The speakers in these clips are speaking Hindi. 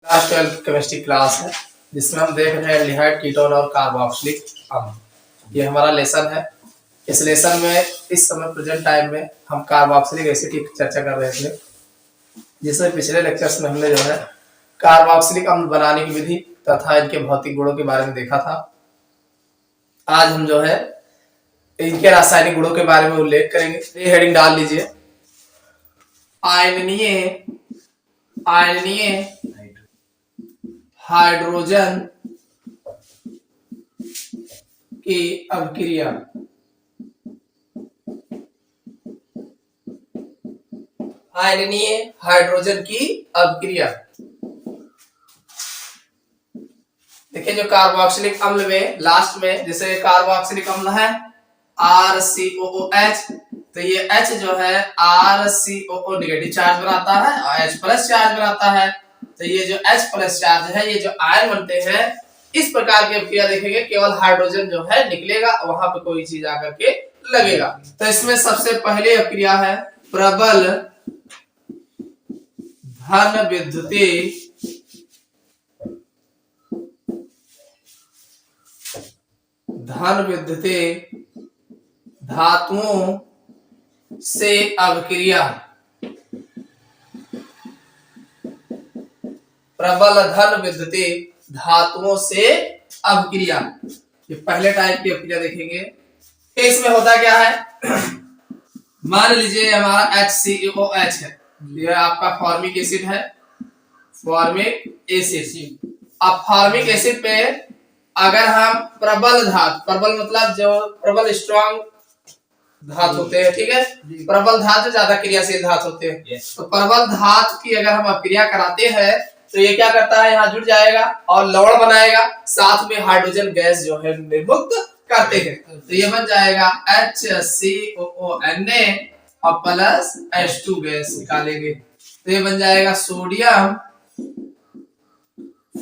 क्लास 12 केमिस्ट्री क्लास है जिसमें हम देख रहे हैं एल्डिहाइड, कीटोन और कार्बोक्सिलिक अम्ल। ये हमारा लेसन है। इस लेसन में इस समय प्रेजेंट टाइम में हम कार्बोक्सिलिक एसिड की चर्चा कर रहे थे, जिसमें पिछले लेक्चर्स में हमने जो है कार्बोक्सिलिक अम्ल बनाने की विधि तथा इनके भौतिक गुणों के बारे में देखा था। आज हम जो है इनके रासायनिक गुणों के बारे में उल्लेख करेंगे। ये हेडिंग डाल लीजिए, आयनीय हाइड्रोजन की अभिक्रिया। आयनीय हाइड्रोजन की अभिक्रिया। देखिए, जो कार्बोक्सिलिक अम्ल में लास्ट में जैसे कार्बोक्सिलिक अम्ल है RCOOH, तो ये H जो है RCOO नेगेटिव चार्ज बनाता है और H प्लस चार्ज बनाता है। तो ये जो H प्लस चार्ज है, ये जो आयन बनते हैं, इस प्रकार की अभिक्रिया देखेंगे केवल हाइड्रोजन जो है निकलेगा, वहां पे कोई चीज आकर के लगेगा। तो इसमें सबसे पहले अभिक्रिया है प्रबल धन विद्युतीय धातुओं से अभिक्रिया। प्रबल धन विद्युतीय धातुओं से अभिक्रिया, ये पहले टाइप की अभिक्रिया देखेंगे। इसमें होता क्या है, मान लीजिए हमारा HCOH है, यह आपका फॉर्मिक एसिड है। फॉर्मिक एसिड, अब फॉर्मिक एसिड पे अगर हम प्रबल धातु, प्रबल मतलब जो प्रबल स्ट्रॉन्ग धातु होते हैं, ठीक है, प्रबल धातु ज्यादा क्रियाशील धातु होते हैं। तो प्रबल धातु की अगर हम अभिक्रिया कराते हैं तो ये क्या करता है, यहाँ जुड़ जाएगा और लवण बनाएगा, साथ में हाइड्रोजन गैस जो है निर्मुक्त करते हैं। तो ये बन जाएगा HCOONA और प्लस H2 गैस निकालेंगे, तो ये बन जाएगा सोडियम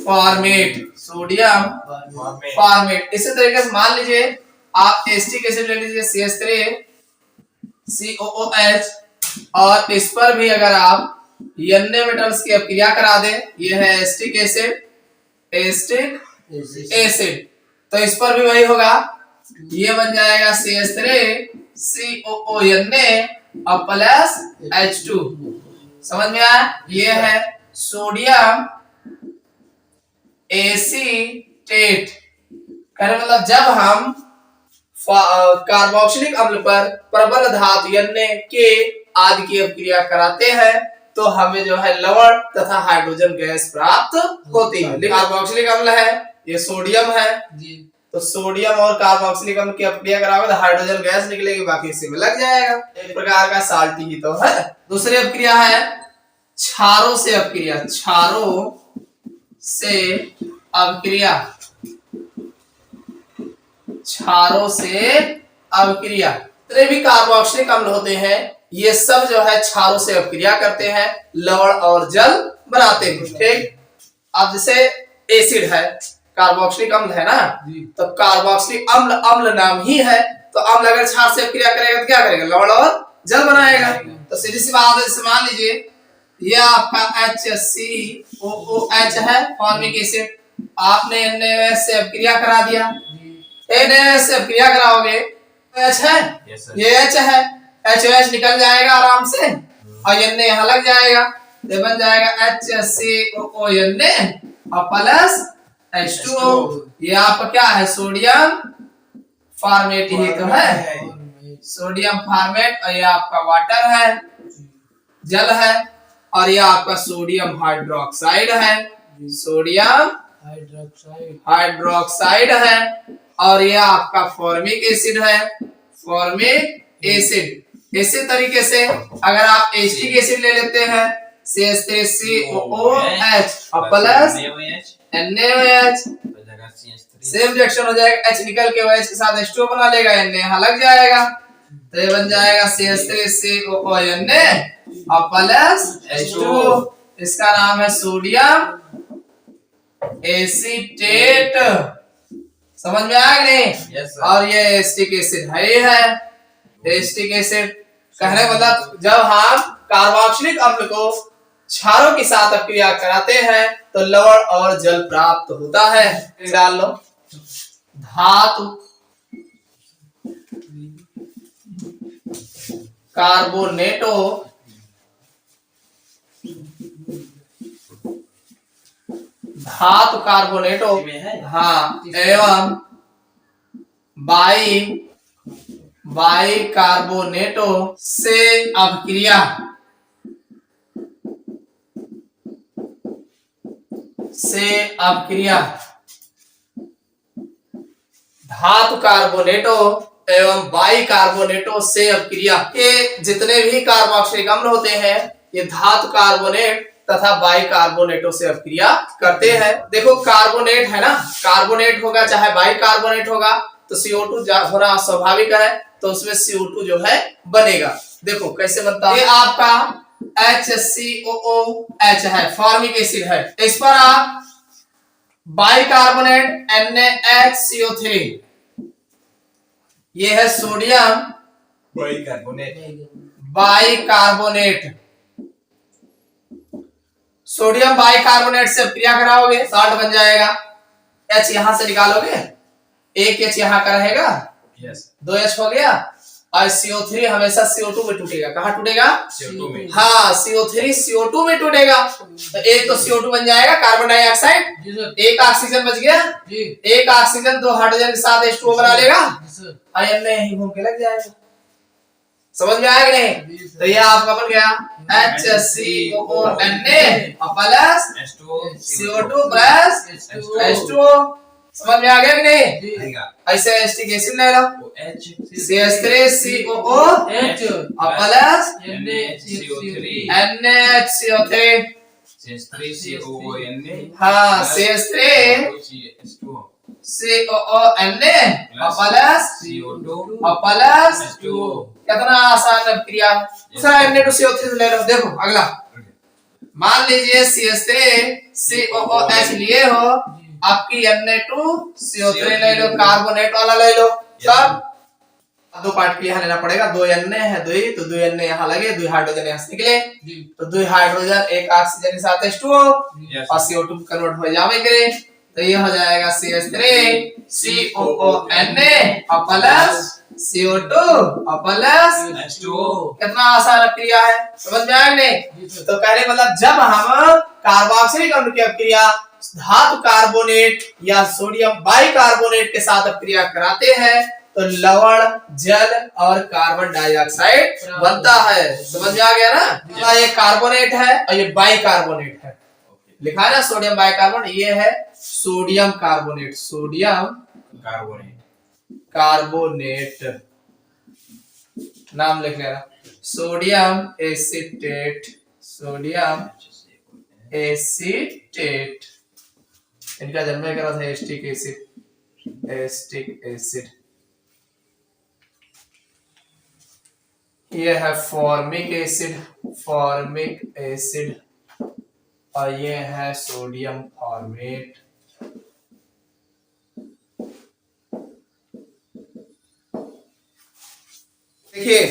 फॉर्मेट। इसी तरीके से मान लीजिए आप एसिटिक एसिड ले लीजिए CH3COOH, और इस पर भी अगर आप Na मेटल्स की अभिक्रिया करा दें, ये है एसिटिक एसिड, तो इस पर भी वही होगा, ये बन जाएगा CH3COONA और प्लस H2। समझ में आया? ये है सोडियम एसीटेट। कहने मतलब जब हम कार्बोक्सिलिक अम्ल पर प्रबल धातु Na के आदि की अभिक्रिया कराते हैं तो हमें जो है लवण तथा हाइड्रोजन गैस प्राप्त होती है। कार्बोक्सिलिक अम्ल है, ये सोडियम है जी, तो सोडियम और कार्बोक्सिलिक अम्ल की अभिक्रिया कराओगे तो हाइड्रोजन गैस निकलेगी, बाकी इसी में लग जाएगा। एक प्रकार का साल्टी ही तो है। दूसरी अभिक्रिया है क्षारों से अभिक्रिया। क्षारों से अभिक्रिया जितने भी कार्बोक्सिलिक अम्ल होते हैं, ये सब जो है क्षारों से अभिक्रिया करते हैं, लवण और जल बनाते हैं। ठीक, अब जैसे एसिड है, कार्बोक्सिलिक अम्ल है ना, तो कार्बोक्सिलिक अम्ल अम्ल नाम ही है, तो अम्ल अगर क्षार से अभिक्रिया करेगा तो क्या करेगा, लवण और जल बनाएगा। तो सीधी सी बात है, जैसे मान लीजिए ये आपका HCOOH है फॉर्मिक एसिड, आपने NaOH से अभिक्रिया करा दिया। NaOH से अभिक्रिया कराओगे तो H है, ये H है, HOH निकल जाएगा आराम से और Na यहाँ लग जाएगा, ये बन जाएगा HCOONA और प्लस H2O। ये आपका क्या है, सोडियम फॉर्मेट ही तो है, सोडियम फॉर्मेट, और ये आपका वाटर है, जल है, और ये आपका सोडियम हाइड्रोक्साइड है, सोडियम हाइड्रोक्साइड है, और ये आपका फॉर्मिक एसिड है, फॉर्मिक एसिड। इसी तरीके से अगर आप एसिटिक एसिड ले लेते हैं CH3COOH और प्लस NaOH, सेम रिएक्शन हो जाएगा, H निकल के OH के साथ H2O बना लेगा, Na यहाँ लग जाएगा, तो ये बन जाएगा CH3COONA और प्लस H2O। इसका नाम है सोडियम एसीटेट। समझ में आया कि नहीं? और ये एसिटिक एसिड है। एसिटिक एसिड कहने मतलब जब हम कार्बोक्सिलिक अम्ल को क्षारों के साथ अपक्रिया कराते हैं तो लवण और जल प्राप्त होता है। डाल लो, धातु कार्बोनेटो हाँ एवं बाई कार्बोनेटो से अपक्रिया धातु कार्बोनेटो एवं बाई कार्बोनेटो से अपक्रिया के जितने भी कार्बोक्सिलिक अम्ल होते हैं ये धातु कार्बोनेट तथा बाई कार्बोनेटो से अपक्रिया करते हैं। देखो कार्बोनेट है ना, कार्बोनेट होगा चाहे बाई कार्बोनेट होगा तो CO2 होना स्वाभाविक है, तो उसमें CO2 जो है बनेगा। देखो कैसे बनता है, ये आपका HCOOH है, फॉर्मिक एसिड है। इस पर आप बाई कार्बोनेट NaHCO3, ये है sodium by carbonate, sodium by carbonate से क्रिया कराओगे साल्ट बन जाएगा। H यहां से निकालोगे, एक H यहां का रहेगा, 2H हो गया, और CO3 हमेशा CO2 में टूटेगा। कहां टूटेगा? CO2 में। हाँ CO3 CO2 में टूटेगा, तो एक तो CO2 बन जाएगा कार्बन डाइऑक्साइड, एक ऑक्सीजन बच गया, एक ऑक्सीजन दो हाइड्रोजन के साथ H2O बना लेगा, आयन में यही घूम के लग जाएगा। समझ में आया कि नहीं? तो ये आपका बन गया HCOONA plus CO2 plus H2O। समझ में आ गया कि नहीं? ऐसे एसिटिक एसिड ले लो, CH3COOH प्लस NaHCO3 हाँ CH3COONA प्लस प्लस कितना आसान क्रिया। दूसरा Na2CO3 ले लो। देखो अगला, मान लीजिए CH3COOH लिए हो, आपकी Na2CO3 ले लो, कार्बोनेट वाला ले लो, तब दो पार्ट के यहाँ लेना पड़ेगा, दो Na है, दो ही, तो दो Na यहाँ लगे, दो हाइड्रोजन यहाँ से निकले, तो दो हाइड्रोजन एक ऑक्सीजन के साथ H2O और CO2 कन्वर्ट हो जाएंगे, तो ये हो जाएगा CH3COONA plus CO2 plus H2O। कितना आसान क्रिया है, समझ में आया नहीं? तो कहने मतलब जब हम कार्बोक्सिलिक अम्ल की अपक्रिया धातु कार्बोनेट या सोडियम बाई कार्बोनेट के साथ अपक्रिया कराते हैं तो लवण, जल और कार्बन डाइऑक्साइड बनता है। समझ में आ गया ना? ये कार्बोनेट है और ये बाई कार्बोनेट है, लिखा है ना सोडियम बाई कार्बोनेट, ये है सोडियम कार्बोनेट, सोडियम कार्बोनेट नाम लिख लेना, सोडियम एसीटेट, सोडियम एसीटेट, इनका जन्म करा था एस्टिक एसिड, एस्टिक एसिड। ये है फॉर्मिक एसिड, फॉर्मिक एसिड, और ये है सोडियम फॉर्मेट। देखिए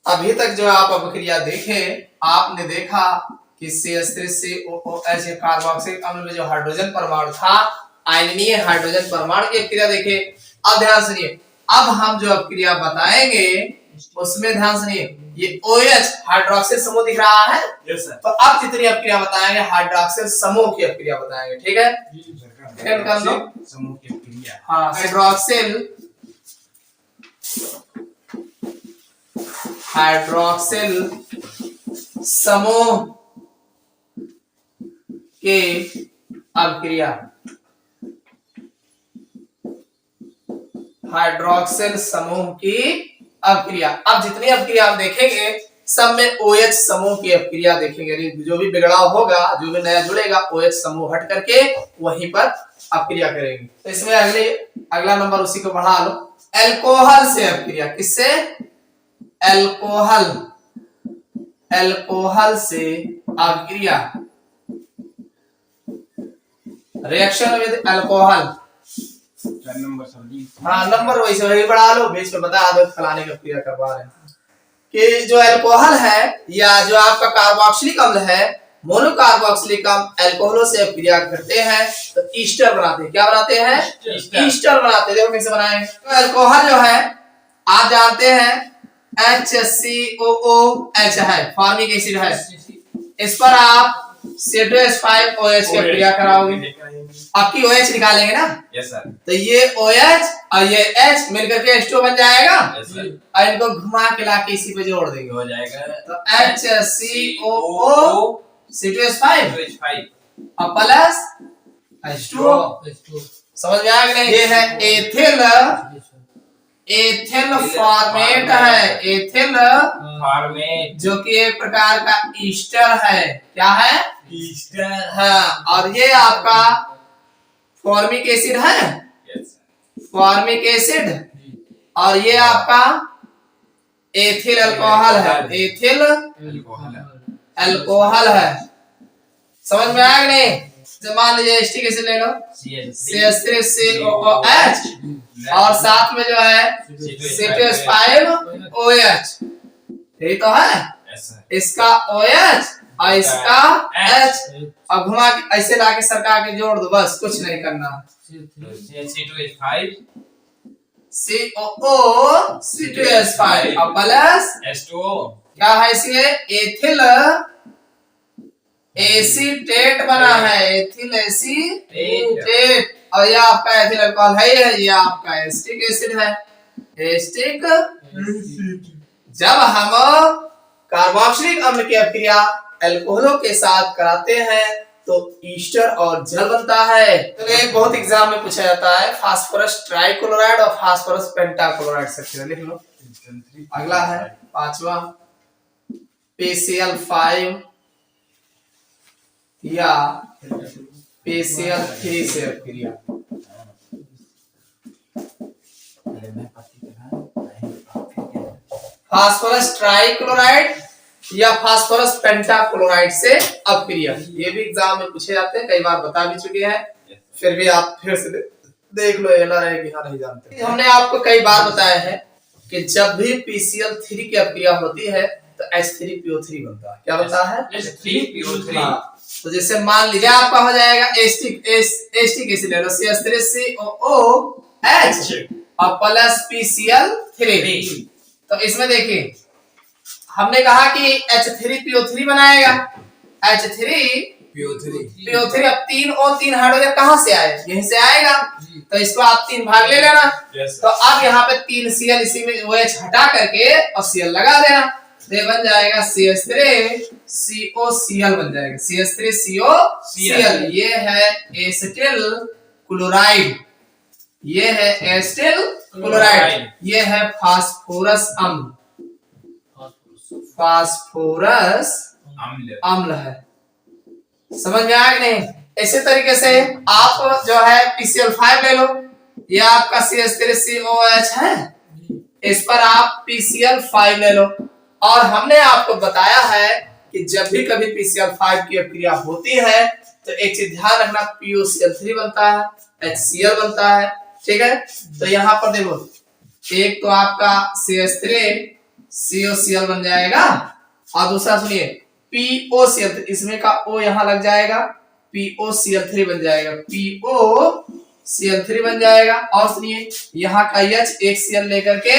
अभी तक जो आप अपक्रिया देखे, आपने देखा कि CH3COOH कार्बोक्सिलिक अम्ल में जो हाइड्रोजन परमाणु था, आयनीय हाइड्रोजन परमाणु की अपक्रिया देखे। अब ध्यान सुनिए, अब हम जो अपक्रिया बताएंगे उसमें ध्यान सुनिए, ये OH हाइड्रोक्सिल समूह दिख रहा है, तो अब जितनी अपक्रिया बताएंगे हाइड्रोक्सिल समूह की अपक्रिया बताएंगे, ठीक है? कर लो समूह की अपक्रिया। हाँ हाइड्रोक्सिल समूह के अपक्रिया, हाइड्रोक्सिल समूह की अपक्रिया। अब जितनी अपक्रिया आप देखेंगे सब में OH समूह की अपक्रिया देखेंगे, जो भी बिगड़ाव होगा, जो भी नया जुड़ेगा, OH समूह हट करके वहीं पर अपक्रिया करेंगे। तो इसमें अगला नंबर उसी को बढ़ा लो, अल्कोहल से अपक्रिया। किससे? अल्कोहल, अल्कोहल से अपक्रिया, रिएक्शन विद अल्कोहल। हाँ नंबर वैसे वही बढ़ा लो, बीच में बता दो फलाने की अपक्रिया करवा रहे हैं कि जो अल्कोहल है या जो आपका कार्बोक्सिलिक अम्ल है, मोनोकार्बोक्सिलिक अम्ल अल्कोहलों से अभिक्रिया करते हैं तो ईस्टर बनाते हैं। क्या बनाते हैं? ईस्टर बनाते हैं। देखो कैसे बनाएंगे। तो अल्कोहल जो है आप जानते हैं HCOOH है, फॉर्मिक एसिड है। इस पर आप C2H5OH की अभिक्रिया कराओगे, आपकी OH निकालेंगे ना। Yes sir. तो ये OH और ये H मिलकर के H2 बन जाएगा। Yes sir. और इनको घुमा के लाके इसी पे जोड़ देंगे, हो जाएगा। तो HCOO C2H5 और प्लस H2O। समझ में आ गया? ये है एथिल, एथिल फॉर्मेट है, एथिल फॉर्मेट, जो कि एक प्रकार का ईस्टर है। क्या है? ईस्टर। हाँ, और ये आपका फॉर्मिक एसिड है। यस फॉर्मिक एसिड, और ये आपका एथिल अल्कोहल है, एथिल अल्कोहल है। समझ में आया कि नहीं? तो मान लीजिए एस्टिक एसिड ले लो, CH3COOH, और साथ में जो है C2H5OH, यही तो है। इसका OH और इसका H, और घुमा के ऐसे लाके सरका के जोड़ दो, बस कुछ नहीं करना। C2H5 COO C2H5 और प्लस H2O। क्या है? इसलिए एथिल एसीटेट बना है, एथिल एसीटेट। और ये आपका एथिल अल्कोहल है, ये आपका एस्टिक एसिड है, एस्टिक। जब हम कार्बोक्सिलिक अम्ल की अभिक्रिया अल्कोहलों के साथ कराते हैं तो ईस्टर और जल बनता है। तो एक बहुत एग्जाम में पूछा जाता है फास्फोरस ट्राइक्लोराइड और फास्फोरस पेंटाक्लोराइड से, लिख लो। अगला है पांचवा PCl5 या PCl3 से अभिक्रिया। फास्फोरस ट्राइक्लोराइड या फास्फोरस पेंटाक्लोराइड से अभिक्रिया, ये भी एग्जाम में पूछे जाते हैं, कई बार बता भी चुके हैं, फिर भी आप फिर से देख लो, ये ना रहे कि हाँ नहीं जानते। हमने आपको कई बार बताया है कि जब भी PCl3 की अभिक्रिया होती है तो H3PO3 बनता है। क्या बनता है? H3PO3। हाँ, तो जैसे मान लीजिए आपका हो जाएगा एस्टिक एसिड ले लो, CH3COOH और प्लस PCl3। तो इसमें देखिए हमने कहा कि H3PO3 बनाएगा, H3PO3। अब 3 और 3 हाइड्रोजन कहाँ से आए? यहीं से आएगा, तो इसको आप 3 भाग ले लेना। तो अब यहाँ पे 3 Cl इसी में OH हटा करके और Cl लगा देना, तो ये बन जाएगा CH3COCl बन जाएगा, CH3COCl। ये है एसिटिल क्लोराइड, ये है एसिटिल क्लोराइड, ये है फास्फोरस अम्ल, फास्फोरस अम्ल है। समझ में आया कि नहीं? इसी तरीके से आप जो है PCl5 ले लो, ये आपका CH3COOH है, इस पर आप PCl5 ले लो। और हमने आपको बताया है कि जब भी कभी PCl5 की अभिक्रिया होती है तो एक चीज ध्यान रखना, POCl3 बनता है, HCl बनता है। ठीक है, तो यहाँ पर देखो, एक तो आपका CH3COCl बन जाएगा, और दूसरा सुनिए POCl3, इसमें का O यहाँ लग जाएगा, POCl3 बन जाएगा, POCl3 बन जाएगा। और सुनिए यहाँ का H एक Cl लेकर के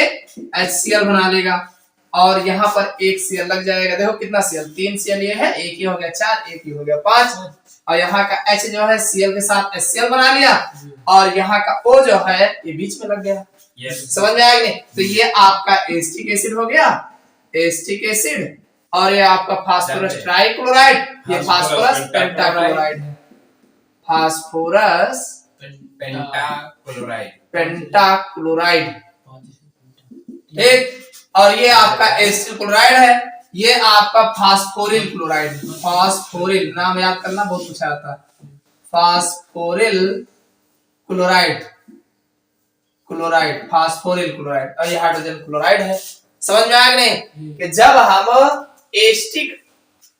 HCl बना लेगा, और यहाँ पर एक Cl लग जाएगा। देखो कितना Cl, 3 Cl ये है, एक ही हो गया 4, एक ही हो गया 5, और यहाँ का H जो है Cl के साथ HCl बना लिया, और यहाँ का O जो है ये बीच में लग गया। समझ में आया कि नहीं? तो ये आपका एस्टिक एसिड हो गया, एस्टिक एसिड, और ये आपका फास्फोरस ट्राइक्लोराइड, ये फास्फोरस पेंटाक्लोराइड है, फास्फोरस पेंटाक्लोराइड। ठीक, और ये आपका एसिटिल क्लोराइड है, ये आपका फास्फोरिल क्लोराइड, फास्फोरिल नाम याद करना, बहुत पूछा जाता है, फास्फोरिल क्लोराइड, क्लोराइड, फास्फोरिल क्लोराइड, और ये हाइड्रोजन क्लोराइड है। समझ में आया नहीं? कि जब हम एस्टिक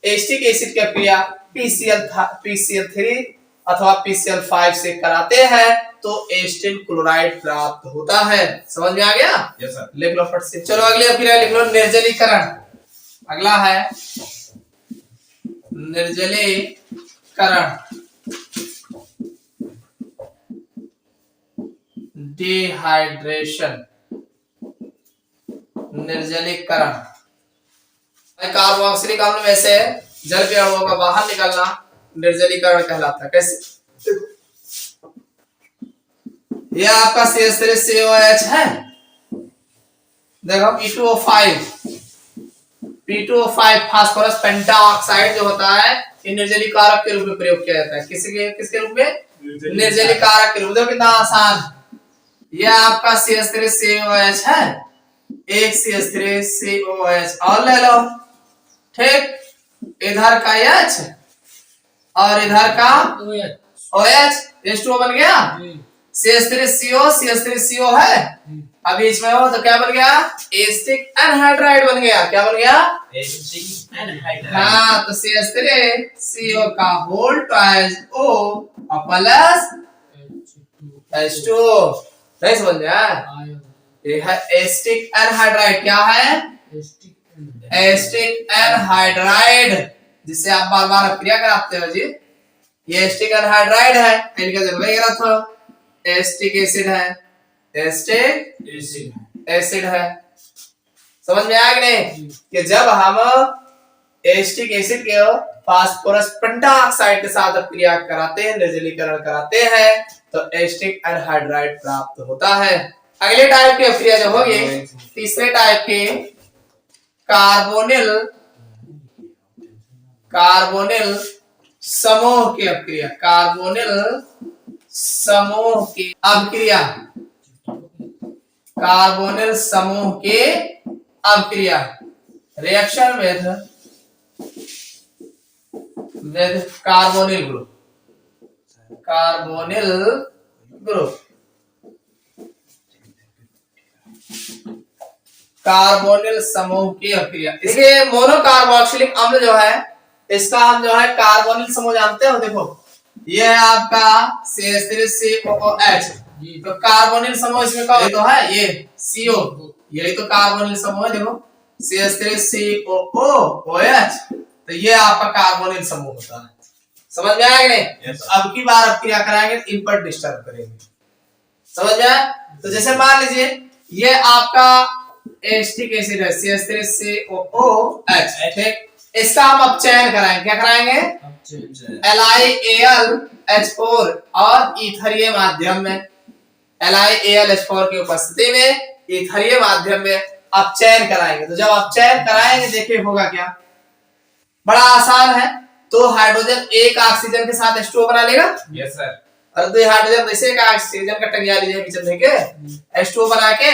एसिड की अभिक्रिया PCl3 अथवा PCl5 से कराते हैं तो एस्टिल क्लोराइड प्राप्त होता है। समझ में आ गया? Yes sir. लिख लो फट से। चलो अगली अभिक्रिया लिख लो, निर्जलीकरण। अगला है निर्जलीकरण, डिहाइड्रेशन, निर्जलीकरण। कार्बोक्सिलिक अम्ल में से जल के अणुओं का बाहर निकलना निर्जलीकरण कहलाता है। कैसे? यह आपका CH3COH है, देखो P2O5 फास्फोरस पेंटाऑक्साइड जो होता है ये निर्जलीकारक के रूप में प्रयोग किया जाता है। किसके रूप में? निर्जलीकारक के रूप में। देखो कितना आसान, यह आपका CH3COH है, एक CH3COH और ले लो, ठीक, इधर का H और इधर का OH, H2O बन गया। CH3CO है, अब बीच में हो तो क्या बन गया? एसिटिक एनहाइड्राइड बन गया। क्या बन गया? Acetic anhydride. हाँ, तो CH3CO का होल ट्वाइस O और प्लस H2O, नहीं समझ में आया? ये है एसिटिक एनहाइड्राइड। क्या है? एसिटिक एनहाइड्राइड, जिससे आप बार बार अपक्रिया कराते हो जी। ये एसिटिक एनहाइड्राइड है, इनका जब वही गलत हो, एसिटिक एसिड है, एसिटिक एसिड है। समझ में आया कि नहीं? कि जब हम एसिटिक एसिड के फास्फोरस पेंटाऑक्साइड के साथ अपक्रिया कराते हैं, निर्जलीकरण कराते हैं, तो एसिटिक एनहाइड्राइड प्राप्त होता है। अगले टाइप की अपक्रिया जो होगी, तीसरे टाइप की कार्बोनिल समूह की अपक्रिया, कार्बोनिल समूह की अपक्रिया, कार्बोनिल समूह की अपक्रिया, reaction with carbonyl group, carbonyl group, carbonyl समूह की अपक्रिया। देखिए मोनोकार्बोक्सिलिक अम्ल जो है, इसका हम जो है कार्बोनिल समूह जानते हो। देखो ये है आपका CH3COOH, तो कार्बोनिल समूह इसमें कौन तो है? ये CO, यही तो कार्बोनिल समूह है। देखो CH3COOH, तो ये आपका कार्बोनिल समूह होता है। समझ में आया कि नहीं? yes, अब की बार अपक्रिया कराएंगे इन पर डिस्टर्ब करेंगे। समझ में आया? तो जैसे मान लीजिए ये आपका एसिटिक एसिड है CH3COOH, ठीक, इसका हम अपचयन कराएंगे। क्या कराएंगे? LiAlH4 और ईथरीय माध्यम में, LiAlH4 की उपस्थिति में ईथरीय माध्यम में अपचयन कराएंगे। तो जब अपचयन कराएंगे देखिए होगा क्या, बड़ा आसान है। तो हाइड्रोजन एक ऑक्सीजन के साथ H2O बना लेगा। Yes sir. और दो हाइड्रोजन वैसे एक ऑक्सीजन का टंगिया लीजिए बीच में के H2O बना के,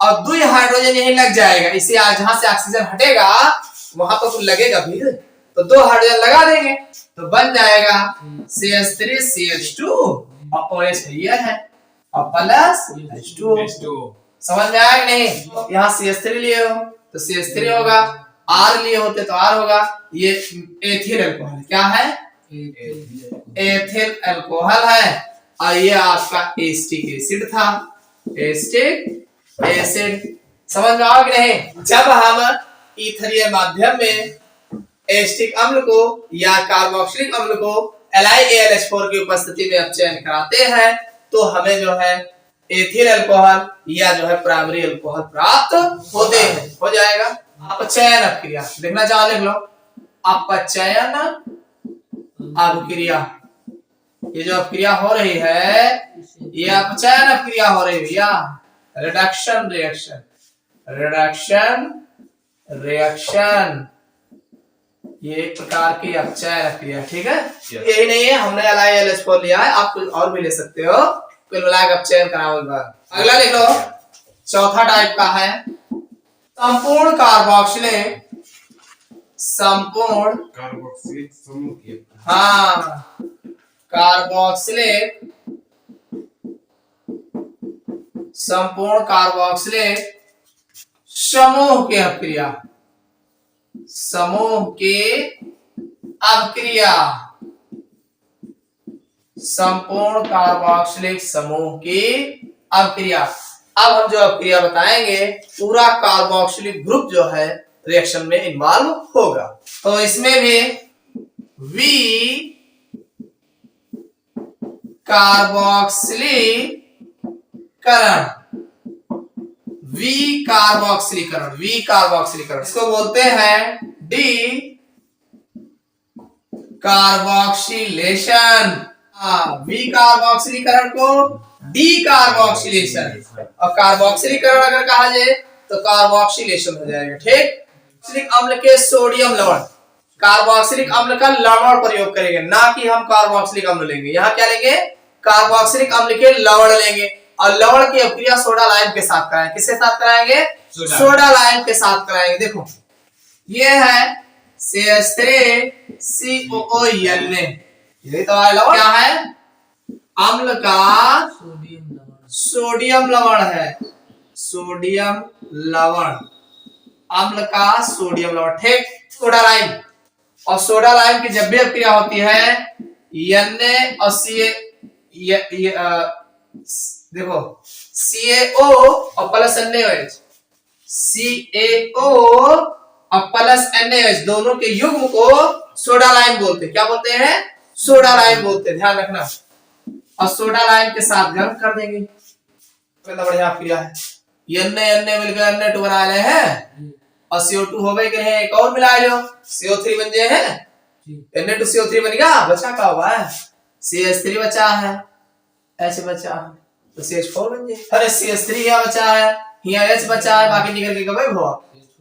और दो हाइड्रोजन यहीं लग जाएगा। इसे जहां से ऑक्सीजन हटेगा वहां पर कुछ लगेगा भी, तो दो हाइड्रोजन लगा देंगे तो बन जाएगा CH3CH2 और OH ये है और प्लस H2O। समझ में आया कि नहीं? यहाँ CH3 लिए हो तो CH3 होगा, R लिए होते तो R होगा। ये एथिल अल्कोहल, क्या है? एथिल अल्कोहल है। और ये आपका एसिटिक एसिड था, एसिटिक एसिड। समझ में आओ कि नहीं? जब हम ईथरीय माध्यम में एसिटिक अम्ल को या कार्बोक्सिलिक अम्ल को LiAlH4 की उपस्थिति में अपचयन कराते हैं तो हमें जो है एथिल अल्कोहल या जो है प्राइमरी अल्कोहल प्राप्त होते हैं। हो जाएगा अपचयन अपक्रिया। देखना चाहो लिख लो, अपचयन अपक्रिया। ये जो अपक्रिया हो रही है ये अपचयन अपक्रिया हो रही है या रिडक्शन रिएक्शन, रिडक्शन रिएक्शन, ये एक प्रकार की अपचयन अपक्रिया। ठीक है, यही नहीं है, हमने LiAlH4 लिया है, आप कुछ और भी ले सकते हो। कुल मिलाकर अपचयन कराओ एक बार। अगला लिख लो, चौथा टाइप का है संपूर्ण कार्बोक्सिलेट, संपूर्ण कार्बोक्सिलिक समूह की, हाँ कार्बोक्सिलेट, संपूर्ण कार्बोक्सिलेट समूह की अपक्रिया, समूह की अपक्रिया, संपूर्ण कार्बोक्सिलिक समूह की अपक्रिया। अब हम जो अपक्रिया बताएंगे पूरा कार्बोक्सिलिक ग्रुप जो है रिएक्शन में इन्वॉल्व होगा। तो इसमें भी वी कार्बोक्सिलीकरण, वी कार्बोक्सिलीकरण, वी कार्बोक्सिलीकरण इसको बोलते हैं डी कार्बोक्सिलेशन। वी कार्बोक्सिलीकरण को डी कार्बोक्सिलेशन, और कार्बोक्सिलीकरण अगर कहा जाए तो कार्बोक्सिलेशन हो जाएगा। ठीक, कार्बोक्सिलिक अम्ल के सोडियम लवण, कार्बोक्सिलिक अम्ल का लवण प्रयोग करेंगे, ना कि हम कार्बोक्सिलिक अम्ल लेंगे। यहाँ क्या लेंगे? कार्बोक्सिलिक अम्ल के लवण लेंगे, और लवण की अभिक्रिया सोडा लाइम के साथ कराएंगे। किसके साथ कराएंगे? सोडा लाइम के साथ कराएंगे। देखो ये है CH3COON, यही तो लवण क्या है? अम्ल का सोडियम लवण है, सोडियम लवण, अम्ल का सोडियम लवण। ठीक, सोडा लाइम, और सोडा लाइम की जब भी अभिक्रिया होती है Na और देखो CaO और प्लस NaOH, CaO और प्लस NaOH दोनों के युग्म को सोडा लाइम बोलते हैं। क्या बोलते हैं? सोडा लाइम बोलते हैं, ध्यान रखना। और सोडा लाइम के साथ गर्म कर देंगे, कितना बढ़िया अभिक्रिया है। Na मिलकर Na2 बना रहे हैं, और CO2 हो गए हैं, एक और मिला लो, CO3 बन गए हैं, Na2CO3 बन गया, बचा क्या हुआ है? CH3 बचा है, H बचा है, तो CH4 बन जाए। अरे CH3 यहाँ बचा है, यहाँ H बचा है, बाकी निकल के कब हुआ,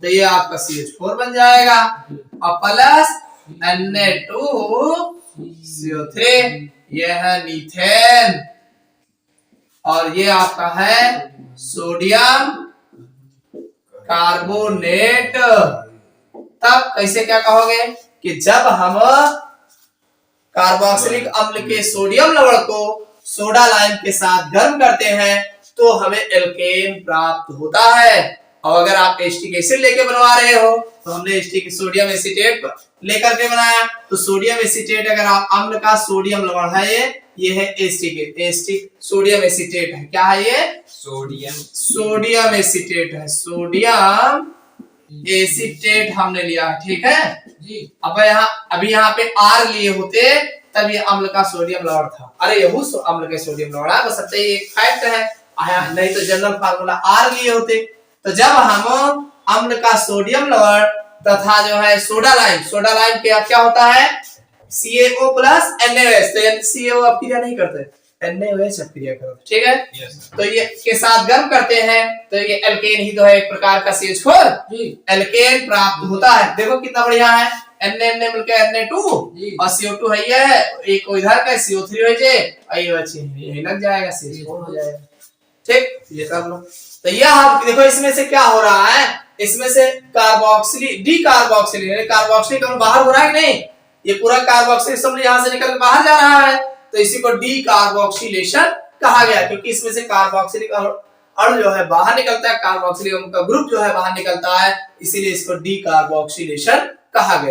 तो ये आपका CH4 बन जाएगा, और प्लस Na2CO3, ये है मीथेन, और ये आपका है सोडियम कार्बोनेट। तब कैसे क्या कहोगे कि जब हम कार्बोक्सिलिक अम्ल के सोडियम लवण को सोडा लाइम के साथ गर्म करते हैं तो हमें एल्केन प्राप्त होता है। और अगर आप एस्टिक एसिड लेके बनवा रहे हो, तो हमने एस्टिक सोडियम एसीटेट लेकर के बनाया, तो सोडियम एसीटेट अगर आप अम्ल का सोडियम लवण है, ये है एस्टिक सोडियम एसीटेट है। क्या है ये? सोडियम एसीटेट है, सोडियम एसीटेट हमने लिया। ठीक है जी। अभी यहाँ पे R लिए होते तब ये अम्ल का सोडियम लवण था। अरे यहू अम्ल के सोडियम लवण है, बस ये एक फैक्ट है, नहीं तो जनरल फार्मूला R लिए होते। तो जब हम अम्ल का सोडियम लवण तथा जो है सोडा लाइम क्या होता है? CaO प्लस NaOH, तो CaO अभिक्रिया नहीं करते, NaOH अभिक्रिया करते। ठीक है, तो ये के साथ गर्म करते हैं तो ये एल्केन ही तो है, एक प्रकार का CH4 एल्केन प्राप्त होता है। देखो कितना बढ़िया है, Na मिलकर Na2 और CO2 है, ये है एक इधर का CO3 हो जाए, ये लग जाएगा, CH4 हो जाएगा। ठीक, ये कर लो। तो यह आप देखो इसमें से क्या हो रहा है, इसमें से कार्बोक्सिलिक बाहर हो रहा है कि नहीं? ये पूरा कार्बोक्सिलिक समझ यहाँ से निकल बाहर जा रहा है, तो इसी को डी कार्बोक्सिलेशन कहा गया, क्योंकि इसमें से कार्बोक्सिलिक अणु जो है बाहर निकलता है, कार्बोक्सिलिक का ग्रुप जो है बाहर निकलता है, इसीलिए इसको डी कार्बोक्सिलेशन कहा गया।